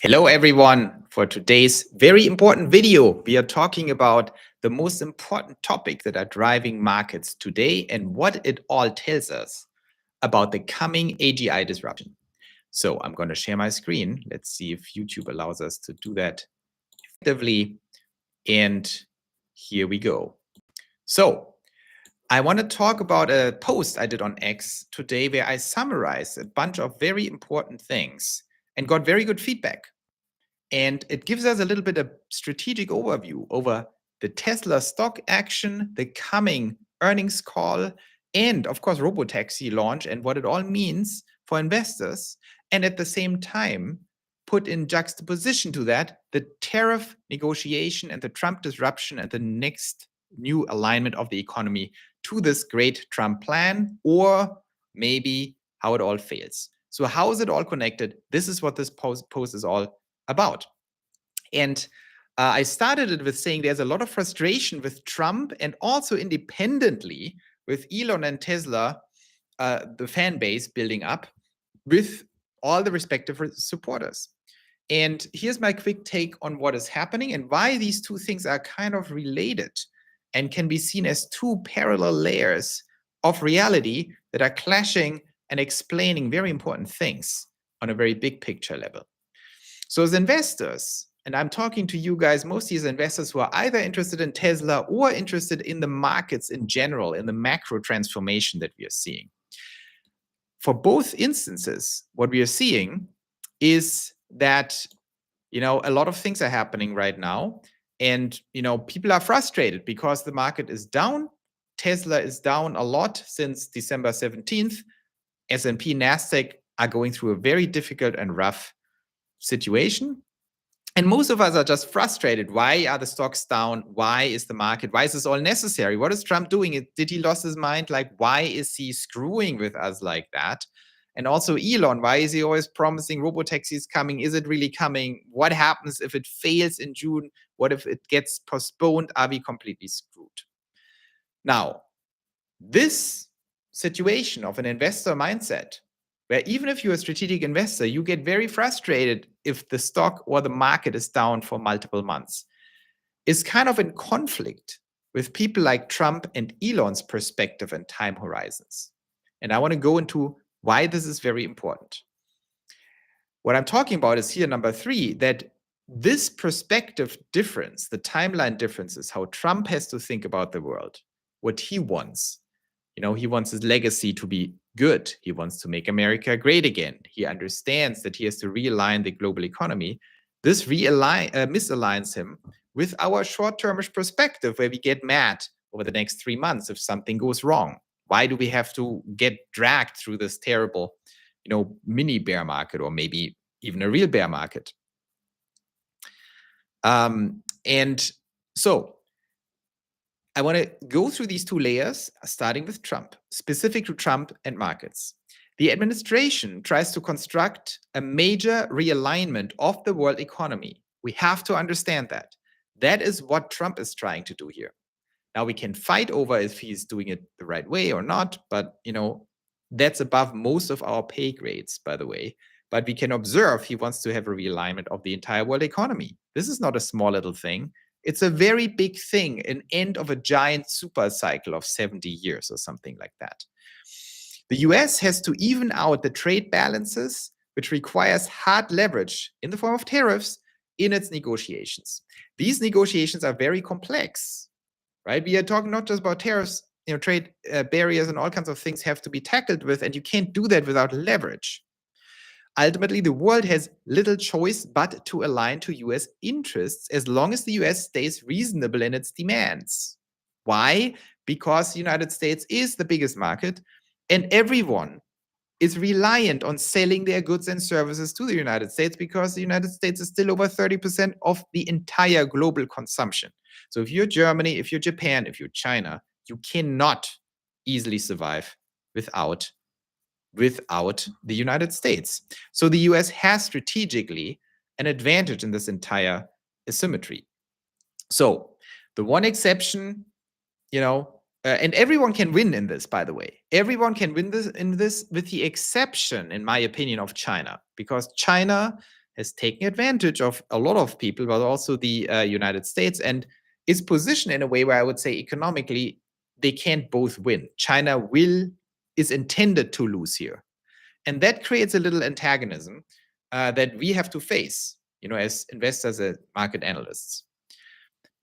Hello everyone. For today's very important video, we are talking about the most important topic that are driving markets today and what it all tells us about the coming AGI disruption. So I'm going to share my screen. Let's see if YouTube allows us to do that effectively. And here we go. So I want to talk about a post I did on X today where I summarized a bunch of very important things and got very good feedback. And it gives us a little bit of strategic overview over the Tesla stock action, the coming earnings call, and of course, robotaxi launch and what it all means for investors. And at the same time, put in juxtaposition to that the tariff negotiation and the Trump disruption and the next new alignment of the economy to this great Trump plan, or maybe how it all fails. So how is it all connected? This is what this post is all about. And I started it with saying there's a lot of frustration with Trump and also independently with Elon and Tesla, the fan base building up with all the respective supporters. And here's my quick take on what is happening and why these two things are kind of related and can be seen as two parallel layers of reality that are clashing and explaining very important things on a very big picture level. So as investors, and I'm talking to you guys, mostly as investors who are either interested in Tesla or interested in the markets in general, in the macro transformation that we are seeing. For both instances, what we are seeing is that, a lot of things are happening right now. And, people are frustrated because the market is down. Tesla is down a lot since December 17th. S&P, NASDAQ are going through a very difficult and rough situation. And most of us are just frustrated. Why are the stocks down? Why is the market? Why is this all necessary? What is Trump doing? Did he lose his mind? Like, why is he screwing with us like that? And also Elon, why is he always promising robotaxis coming? Is it really coming? What happens if it fails in June? What if it gets postponed? Are we completely screwed? Now, this situation of an investor mindset, where even if you're a strategic investor, you get very frustrated if the stock or the market is down for multiple months, is kind of in conflict with people like Trump and Elon's perspective and time horizons. And I want to go into why this is very important. What I'm talking about is here, number 3, that this perspective difference, the timeline difference, is how Trump has to think about the world, what he wants. He wants his legacy to be good. He wants to make America great again. He understands that he has to realign the global economy. This misaligns him with our short-termish perspective, where we get mad over the next 3 months if something goes wrong. Why do we have to get dragged through this terrible, mini bear market, or maybe even a real bear market? And so I want to go through these two layers, starting with Trump, specific to Trump and markets. The administration tries to construct a major realignment of the world economy. We have to understand that. That is what Trump is trying to do here. Now, we can fight over if he's doing it the right way or not, but, that's above most of our pay grades, by the way. But we can observe he wants to have a realignment of the entire world economy. This is not a small little thing. It's a very big thing, an end of a giant super cycle of 70 years or something like that. The US has to even out the trade balances, which requires hard leverage in the form of tariffs in its negotiations. These negotiations are very complex, right? We are talking not just about tariffs, trade barriers and all kinds of things have to be tackled with, and you can't do that without leverage. Ultimately, the world has little choice but to align to US interests as long as the US stays reasonable in its demands. Why? Because the United States is the biggest market, and everyone is reliant on selling their goods and services to the United States, because the United States is still over 30% of the entire global consumption. So if you're Germany, if you're Japan, if you're China, you cannot easily survive without the United States. So the US has strategically an advantage in this entire asymmetry. So the one exception, and everyone can win in this, by the way. Everyone can win in this with the exception, in my opinion, of China, because China has taken advantage of a lot of people, but also the United States, and is positioned in a way where I would say economically they can't both win. China is intended to lose here. And that creates a little antagonism that we have to face, as investors and market analysts.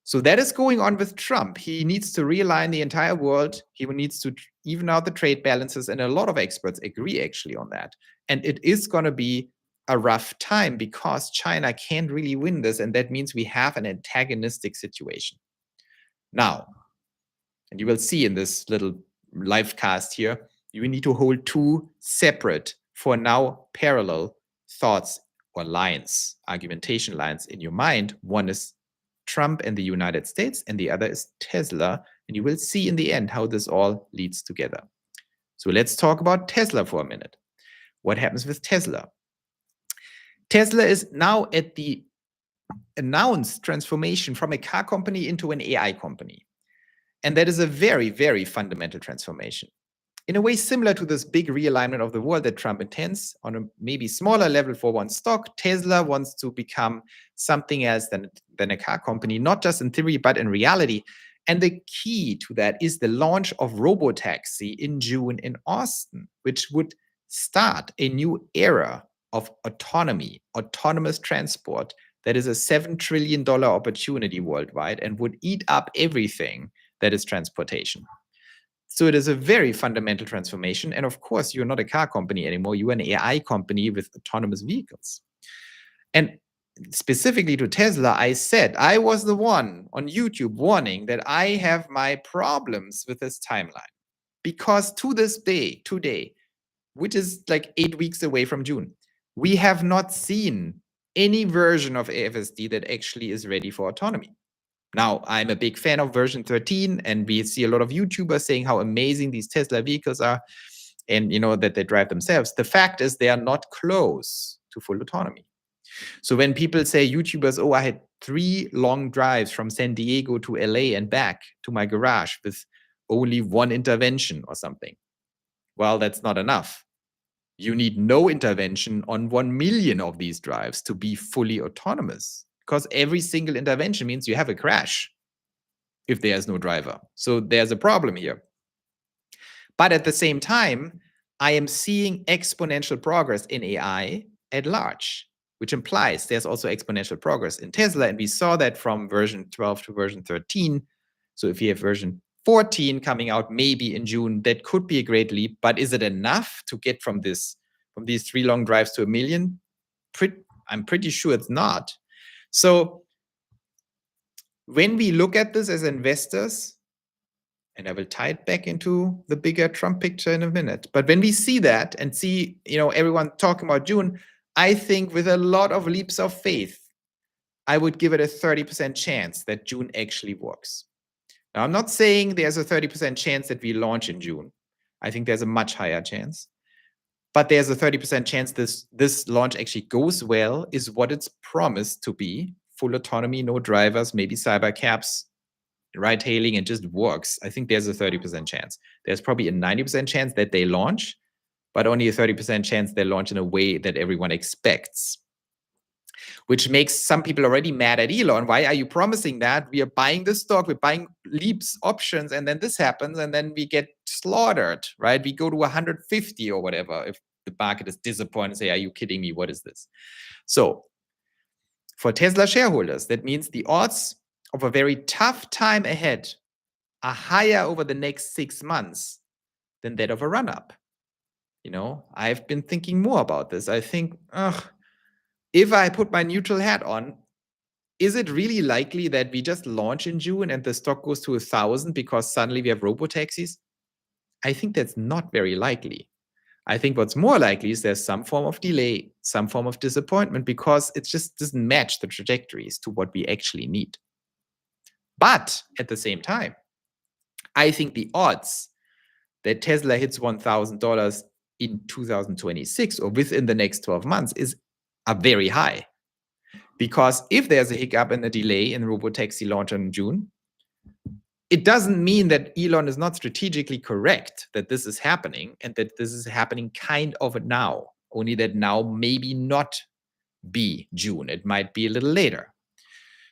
So that is going on with Trump. He needs to realign the entire world. He needs to even out the trade balances. And a lot of experts agree actually on that. And it is going to be a rough time because China can't really win this. And that means we have an antagonistic situation. Now, and you will see in this little live cast here, you need to hold two separate, for now, parallel thoughts or lines, argumentation lines in your mind. One is Trump and the United States, and the other is Tesla. And you will see in the end how this all leads together. So let's talk about Tesla for a minute. What happens with Tesla? Tesla is now at the announced transformation from a car company into an AI company. And that is a very, very fundamental transformation. In a way similar to this big realignment of the world that Trump intends on a maybe smaller level for one stock, Tesla wants to become something else than a car company, not just in theory, but in reality. And the key to that is the launch of Robotaxi in June in Austin, which would start a new era of autonomy, autonomous transport, that is a $7 trillion opportunity worldwide and would eat up everything that is transportation. So it is a very fundamental transformation. And of course, you're not a car company anymore. You're an AI company with autonomous vehicles. And specifically to Tesla, I said, I was the one on YouTube warning that I have my problems with this timeline. Because to this day, today, which is like 8 weeks away from June, we have not seen any version of AFSD that actually is ready for autonomy. Now, I'm a big fan of version 13, and we see a lot of YouTubers saying how amazing these Tesla vehicles are and, that they drive themselves. The fact is they are not close to full autonomy. So when people say, YouTubers, oh, I had 3 long drives from San Diego to LA and back to my garage with only 1 intervention or something. Well, that's not enough. You need no intervention on 1 million of these drives to be fully autonomous. Because every single intervention means you have a crash if there's no driver. So there's a problem here. But at the same time, I am seeing exponential progress in AI at large, which implies there's also exponential progress in Tesla. And we saw that from version 12 to version 13. So if you have version 14 coming out maybe in June, that could be a great leap. But is it enough to get from these 3 long drives to 1 million? I'm pretty sure it's not. So when we look at this as investors, and I will tie it back into the bigger Trump picture in a minute, but when we see that and see, everyone talking about June, I think with a lot of leaps of faith, I would give it a 30% chance that June actually works. Now, I'm not saying there's a 30% chance that we launch in June. I think there's a much higher chance. But there's a 30% chance this launch actually goes well, is what it's promised to be. Full autonomy, no drivers, maybe cyber cabs, ride hailing, and just works. I think there's a 30% chance. There's probably a 90% chance that they launch, but only a 30% chance they launch in a way that everyone expects. Which makes some people already mad at Elon. Why are you promising that? We are buying the stock, we're buying Leap's options, and then this happens, and then we get slaughtered, right? We go to 150 or whatever if the market is disappointed and say, are you kidding me? What is this? So for Tesla shareholders, that means the odds of a very tough time ahead are higher over the next 6 months than that of a run-up. I've been thinking more about this. I think, if I put my neutral hat on, is it really likely that we just launch in June and the stock goes to 1,000 because suddenly we have robotaxis? I think that's not very likely. I think what's more likely is there's some form of delay, some form of disappointment, because it just doesn't match the trajectories to what we actually need. But at the same time, I think the odds that Tesla hits $1,000 in 2026 or within the next 12 months are very high. Because if there's a hiccup and a delay in robotaxi launch in June, it doesn't mean that Elon is not strategically correct that this is happening and that this is happening kind of now, only that now maybe not be June. It might be a little later.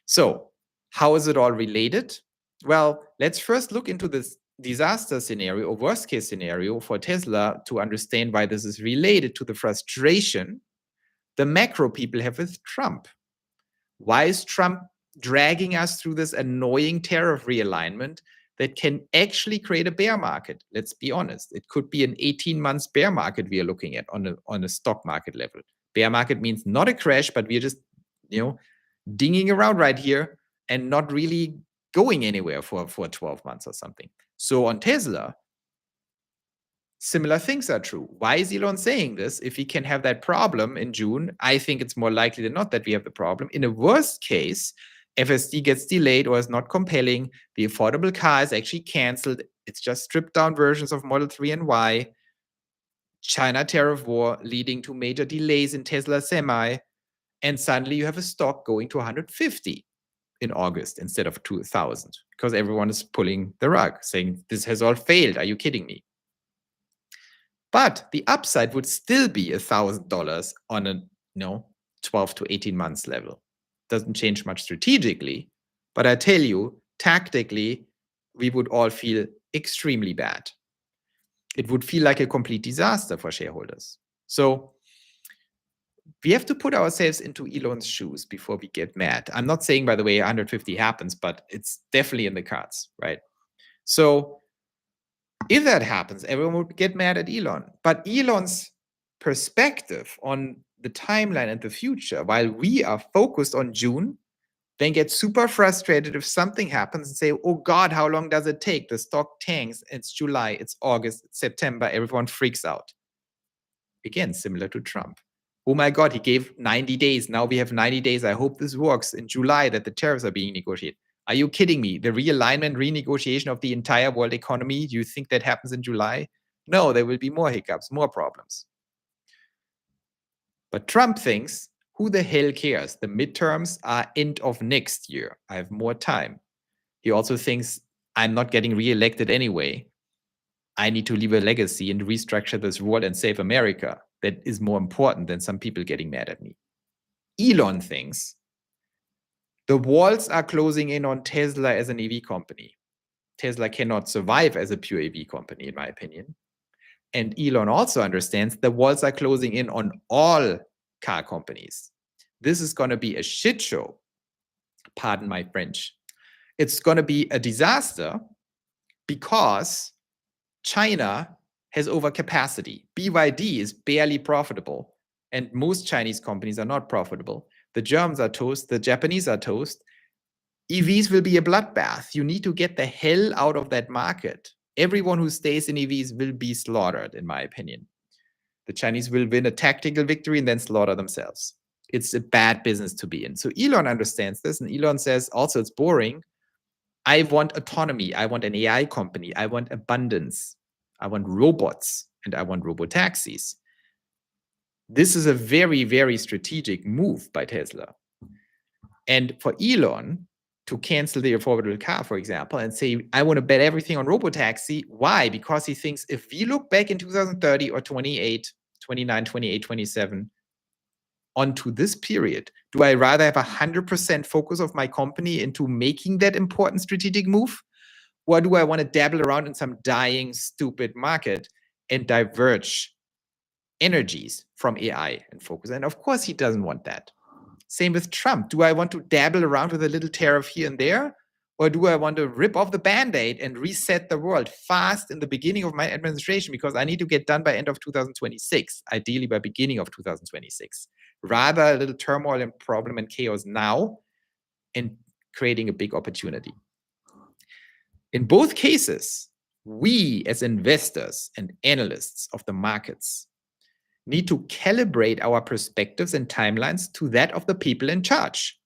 So how is it all related? Well, let's first look into this disaster scenario or worst case scenario for Tesla to understand why this is related to the frustration the macro people have with Trump. Why is Trump dragging us through this annoying tariff realignment that can actually create a bear market? Let's be honest. It could be an 18 months bear market we are looking at on a stock market level. Bear market means not a crash, but we're just, dinging around right here and not really going anywhere for 12 months or something. So on Tesla, similar things are true. Why is Elon saying this? If he can have that problem in June, I think it's more likely than not that we have the problem. In a worst case, FSD gets delayed or is not compelling. The affordable car is actually canceled. It's just stripped down versions of Model 3 and Y. China tariff war leading to major delays in Tesla Semi. And suddenly you have a stock going to 150 in August instead of 2,000 because everyone is pulling the rug saying this has all failed. Are you kidding me? But the upside would still be $1,000 on a 12 to 18 months level. Doesn't change much strategically, but I tell you, tactically, we would all feel extremely bad. It would feel like a complete disaster for shareholders. So we have to put ourselves into Elon's shoes before we get mad. I'm not saying, by the way, 150 happens, but it's definitely in the cards, right? So if that happens, everyone would get mad at Elon. But Elon's perspective on the timeline and the future, while we are focused on June, then get super frustrated if something happens and say, oh God, how long does it take? The stock tanks, it's July, it's August, it's September, everyone freaks out. Again, similar to Trump. Oh my God, he gave 90 days. Now we have 90 days. I hope this works in July that the tariffs are being negotiated. Are you kidding me? The realignment, renegotiation of the entire world economy, do you think that happens in July? No, there will be more hiccups, more problems. But Trump thinks, who the hell cares? The midterms are end of next year. I have more time. He also thinks, I'm not getting reelected anyway. I need to leave a legacy and restructure this world and save America. That is more important than some people getting mad at me. Elon thinks the walls are closing in on Tesla as an EV company. Tesla cannot survive as a pure EV company, in my opinion. And Elon also understands the walls are closing in on all car companies. This is going to be a shit show. Pardon my French. It's going to be a disaster because China has overcapacity. BYD is barely profitable, and most Chinese companies are not profitable. The Germans are toast, the Japanese are toast. EVs will be a bloodbath. You need to get the hell out of that market. Everyone who stays in EVs will be slaughtered, in my opinion. The Chinese will win a tactical victory and then slaughter themselves. It's a bad business to be in. So Elon understands this, and Elon says also it's boring. I want autonomy. I want an AI company. I want abundance. I want robots, and I want robotaxis. This is a very, very strategic move by Tesla. And for Elon to cancel the affordable car, for example, and say, I want to bet everything on robotaxi. Why? Because he thinks if we look back in 2030 or 28, 29, 28, 27, onto this period, do I rather have 100% focus of my company into making that important strategic move? Or do I want to dabble around in some dying, stupid market and diverge energies from AI and focus? And of course, he doesn't want that. Same with Trump. Do I want to dabble around with a little tariff here and there? Or do I want to rip off the Band-Aid and reset the world fast in the beginning of my administration because I need to get done by end of 2026, ideally by beginning of 2026? Rather a little turmoil and problem and chaos now and creating a big opportunity. In both cases, we as investors and analysts of the markets need to calibrate our perspectives and timelines to that of the people in charge.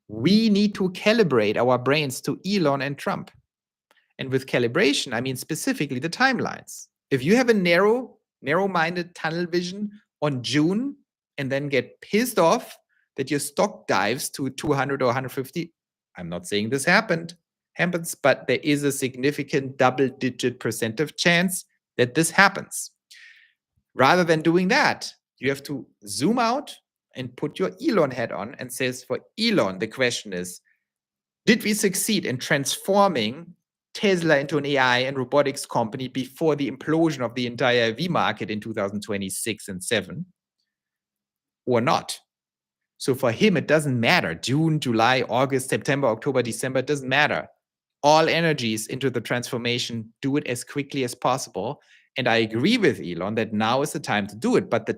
We need to calibrate our brains to Elon and Trump. And with calibration, I mean specifically the timelines. If you have a narrow-minded tunnel vision on June and then get pissed off that your stock dives to 200 or 150, I'm not saying this happens, but there is a significant double-digit % chance that this happens. Rather than doing that, you have to zoom out, and put your Elon hat on and says, for Elon, the question is, did we succeed in transforming Tesla into an AI and robotics company before the implosion of the entire EV market in 2026 and 7 or not? So for him, it doesn't matter. June, July, August, September, October, December, it doesn't matter. All energies into the transformation, do it as quickly as possible. And I agree with Elon that now is the time to do it. But the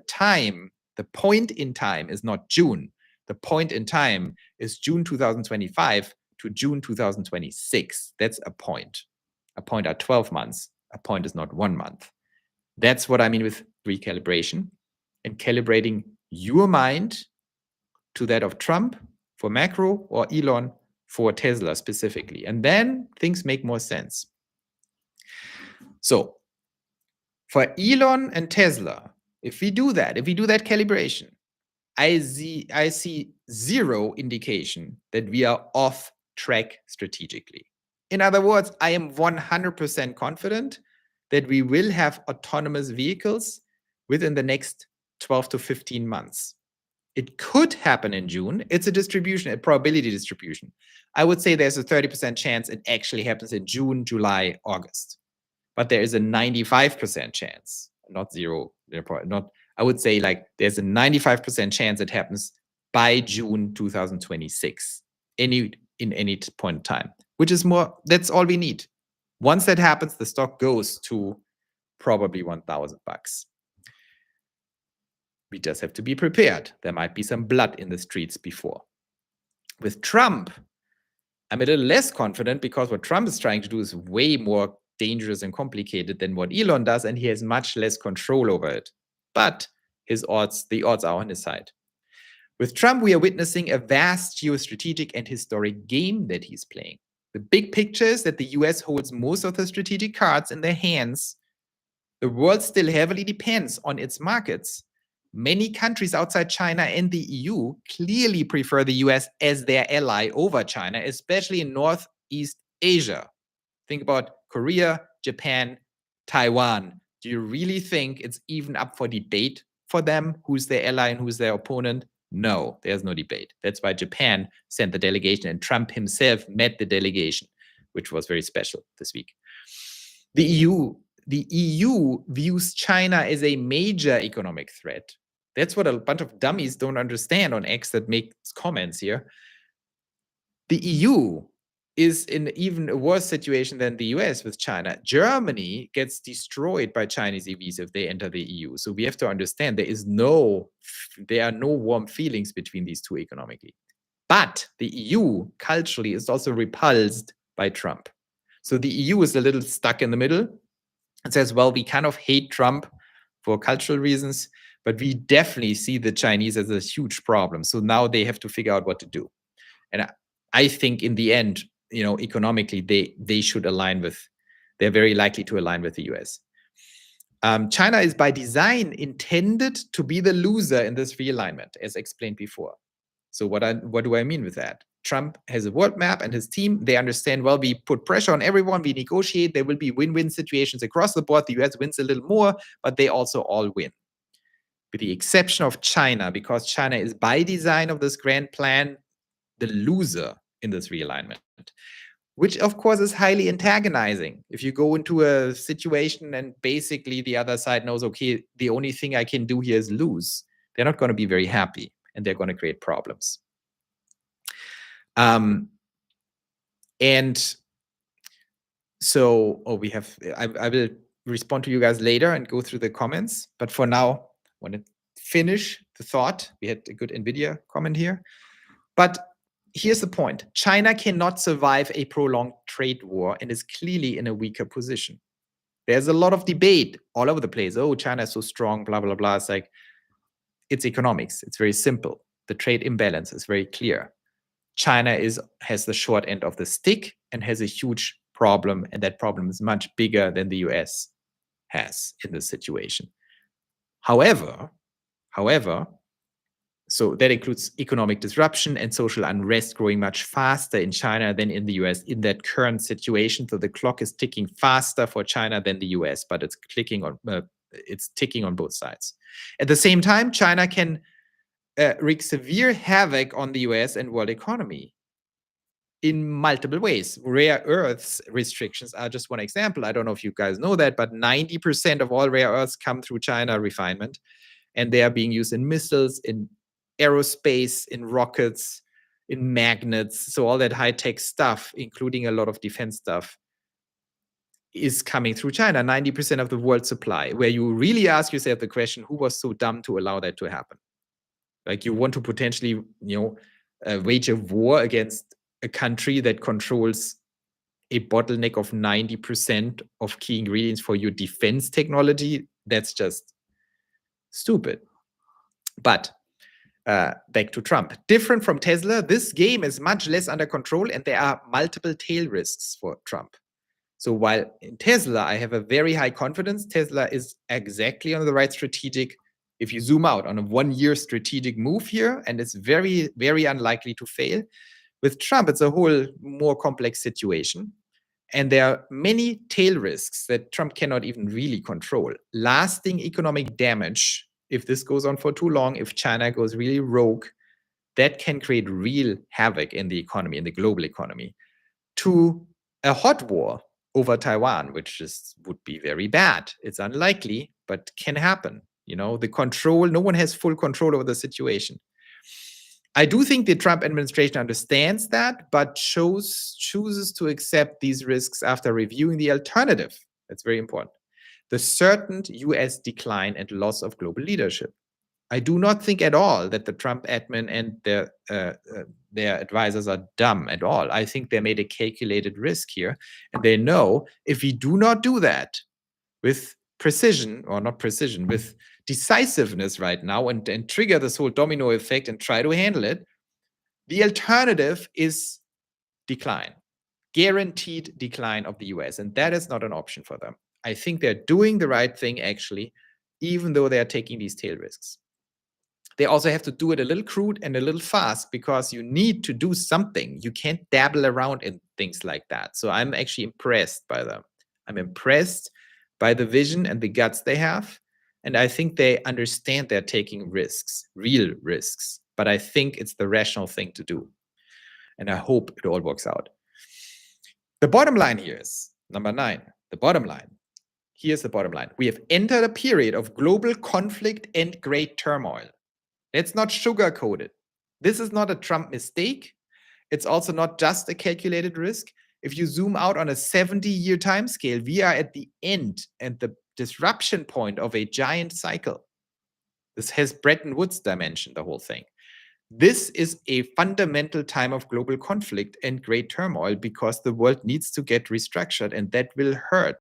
point in time is not June. The point in time is June 2025 to June 2026. That's a point. A point are 12 months. A point is not 1 month. That's what I mean with recalibration and calibrating your mind to that of Trump for macro or Elon for Tesla specifically. And then things make more sense. So for Elon and Tesla, if we do that calibration, I see zero indication that we are off track strategically. In other words, I am 100% confident that we will have autonomous vehicles within the next 12 to 15 months. It could happen in June. It's a distribution, a probability distribution. I would say there's a 30% chance it actually happens in June, July, August. But there is a 95% chance, not zero, not, I would say like there's a 95% chance it happens by June 2026, in any point in time, which is more, that's all we need. Once that happens, the stock goes to probably $1,000. We just have to be prepared. There might be some blood in the streets before. With Trump, I'm a little less confident because what Trump is trying to do is way more dangerous and complicated than what Elon does, and he has much less control over it. But the odds are on his side. With Trump, we are witnessing a vast geostrategic and historic game that he's playing. The big picture is that the US holds most of the strategic cards in their hands. The world still heavily depends on its markets. Many countries outside China and the EU clearly prefer the US as their ally over China, especially in Northeast Asia. Think about Korea, Japan, Taiwan. Do you really think it's even up for debate for them who's their ally and who's their opponent? No, there's no debate. That's why Japan sent the delegation and Trump himself met the delegation, which was very special this week. The EU views China as a major economic threat. That's what a bunch of dummies don't understand on X that make comments here. The EU is in even a worse situation than the US with China. Germany gets destroyed by Chinese EVs if they enter the EU. So we have to understand there are no warm feelings between these two economically. But the EU culturally is also repulsed by Trump. So the EU is a little stuck in the middle and says, well, we kind of hate Trump for cultural reasons, but we definitely see the Chinese as a huge problem. So now they have to figure out what to do. And I think in the end, economically, they should align with, they're very likely to align with the US. China is by design intended to be the loser in this realignment, as explained before. So what do I mean with that? Trump has a world map and his team, they understand, well, we put pressure on everyone, we negotiate, there will be win-win situations across the board. The US wins a little more, but they also all win. With the exception of China, because China is by design of this grand plan, the loser in this realignment, which of course is highly antagonizing. If you go into a situation and basically the other side knows, okay, the only thing I can do here is lose, they're not going to be very happy and they're going to create problems. And so, I will respond to you guys later and go through the comments. But for now, I want to finish the thought. We had a good NVIDIA comment here. But here's the point. China cannot survive a prolonged trade war and is clearly in a weaker position. There's a lot of debate all over the place. Oh, China is so strong, blah, blah, blah. It's like, it's economics. It's very simple. The trade imbalance is very clear. China has the short end of the stick and has a huge problem, and that problem is much bigger than the US has in this situation. However, so that includes economic disruption and social unrest growing much faster in China than in the US in that current situation. So the clock is ticking faster for China than the US, but it's ticking on both sides. At the same time, China can wreak severe havoc on the US and world economy in multiple ways. Rare earths restrictions are just one example. I don't know if you guys know that, but 90% of all rare earths come through China refinement, and they are being used in missiles, in aerospace, in rockets, in magnets. So all that high-tech stuff, including a lot of defense stuff, is coming through China, 90% of the world supply, where you really ask yourself the question, who was so dumb to allow that to happen? Like, you want to potentially, wage a war against a country that controls a bottleneck of 90% of key ingredients for your defense technology. That's just stupid. But back to Trump. Different from Tesla, this game is much less under control, and there are multiple tail risks for Trump. So while in Tesla, I have a very high confidence, Tesla is exactly on the right strategic, if you zoom out, on a 1-year strategic move here, and it's very, very unlikely to fail. With Trump, it's a whole more complex situation. And there are many tail risks that Trump cannot even really control. Lasting economic damage, if this goes on for too long, if China goes really rogue, that can create real havoc in the economy, in the global economy. To a hot war over Taiwan, which would be very bad. It's unlikely, but can happen. The control, no one has full control over the situation. I do think the Trump administration understands that, but chooses to accept these risks after reviewing the alternative. That's very important. The certain US decline and loss of global leadership. I do not think at all that the Trump admin and their advisors are dumb at all. I think they made a calculated risk here, and they know if we do not do that with precision, or not precision, with decisiveness right now, and trigger this whole domino effect and try to handle it, the alternative is decline, guaranteed decline of the US, and that is not an option for them. I think they're doing the right thing, actually, even though they are taking these tail risks. They also have to do it a little crude and a little fast, because you need to do something. You can't dabble around in things like that. So I'm actually impressed by them. I'm impressed by the vision and the guts they have. And I think they understand they're taking risks, real risks. But I think it's the rational thing to do. And I hope it all works out. The bottom line here is, number 9, the bottom line. Here's the bottom line. We have entered a period of global conflict and great turmoil. Let's not sugarcoat it. This is not a Trump mistake. It's also not just a calculated risk. If you zoom out on a 70-year time scale, we are at the end and the disruption point of a giant cycle. This has Bretton Woods dimension, the whole thing. This is a fundamental time of global conflict and great turmoil, because the world needs to get restructured, and that will hurt